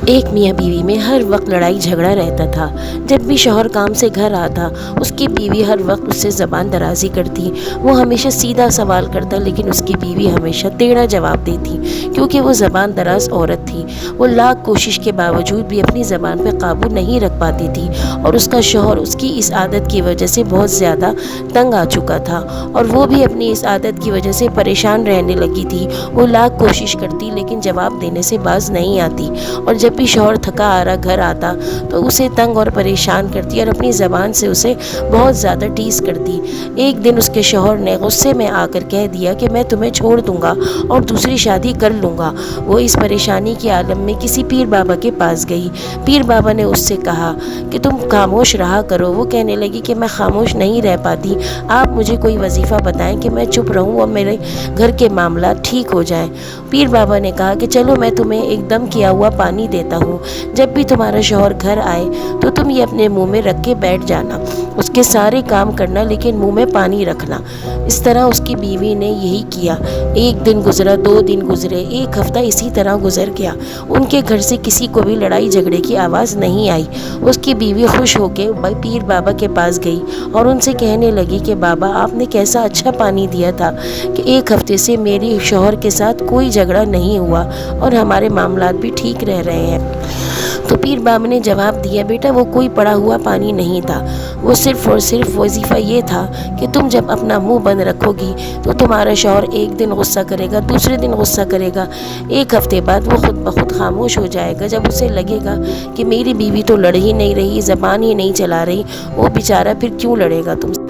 ایک میاں بیوی میں ہر وقت لڑائی جھگڑا رہتا تھا۔ جب بھی شوہر کام سے گھر آتا اس کی بیوی ہر وقت اس سے زبان درازی کرتی۔ وہ ہمیشہ سیدھا سوال کرتا لیکن اس کی بیوی ہمیشہ ٹیڑھا جواب دیتی، کیونکہ وہ زبان دراز عورت تھی۔ وہ لاکھ کوشش کے باوجود بھی اپنی زبان پہ قابو نہیں رکھ پاتی تھی، اور اس کا شوہر اس کی اس عادت کی وجہ سے بہت زیادہ تنگ آ چکا تھا، اور وہ بھی اپنی اس عادت کی وجہ سے پریشان رہنے لگی تھی۔ وہ لاکھ کوشش کرتی لیکن جواب دینے سے باز نہیں آتی، اور جب بھی شوہر تھکا آرا گھر آتا تو اسے تنگ اور پریشان کرتی اور اپنی زبان سے اسے بہت زیادہ ٹیز کرتی۔ ایک دن اس کے شوہر نے غصے میں آ کر کہہ دیا کہ میں تمہیں چھوڑ دوں گا اور دوسری شادی کر لوں گا۔ وہ اس پریشانی کے عالم میں کسی پیر بابا کے پاس گئی۔ پیر بابا نے اس سے کہا کہ تم خاموش رہا کرو۔ وہ کہنے لگی کہ میں خاموش نہیں رہ پاتی، آپ مجھے کوئی وظیفہ بتائیں کہ میں چپ رہوں اور میرے گھر کے معاملات ٹھیک ہو جائیں۔ پیر بابا نے کہا کہ چلو میں تمہیں ایک دم کیا ہوا پانی دیتا ہوں، جب بھی تمہارا شوہر گھر آئے تو تم یہ اپنے منہ میں رکھ کے بیٹھ جانا، اس کے سارے کام کرنا لیکن منہ میں پانی رکھنا۔ اس طرح اس کی بیوی نے یہی کیا۔ ایک دن گزرا، 2 دن گزرے، 1 ہفتہ اسی طرح گزر گیا۔ ان کے گھر سے کسی کو بھی لڑائی جھگڑے کی آواز نہیں آئی۔ اس کی بیوی خوش ہو کے پیر بابا کے پاس گئی اور ان سے کہنے لگی کہ بابا آپ نے کیسا اچھا پانی دیا تھا کہ 1 ہفتے سے میری شوہر کے ساتھ کوئی جھگڑا نہیں ہوا اور ہمارے معاملات بھی ٹھیک رہ رہے ہیں۔ تو پیر بابا نے جواب دیا، بیٹا وہ کوئی پڑا ہوا پانی نہیں تھا، وہ صرف اور صرف وظیفہ یہ تھا کہ تم جب اپنا منہ بند رکھو گی تو تمہارا شوہر ایک دن غصہ کرے گا، دوسرے دن غصہ کرے گا، 1 ہفتے بعد وہ خود بخود خاموش ہو جائے گا۔ جب اسے لگے گا کہ میری بیوی تو لڑ ہی نہیں رہی، زبان ہی نہیں چلا رہی، وہ بیچارہ پھر کیوں لڑے گا تم سے۔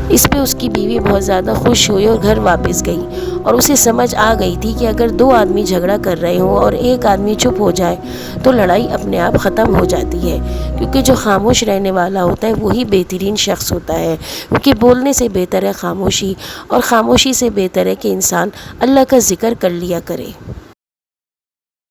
اس پہ اس کی بیوی بہت زیادہ خوش ہوئی اور گھر واپس گئی، اور اسے سمجھ آ گئی تھی کہ اگر 2 آدمی جھگڑا کر رہے ہوں اور 1 آدمی چپ ہو جائے تو لڑائی اپنے آپ ختم ہو جاتی ہے، کیونکہ جو خاموش رہنے والا ہوتا ہے وہی بہترین شخص ہوتا ہے، کیونکہ بولنے سے بہتر ہے خاموشی، اور خاموشی سے بہتر ہے کہ انسان اللہ کا ذکر کر لیا کرے۔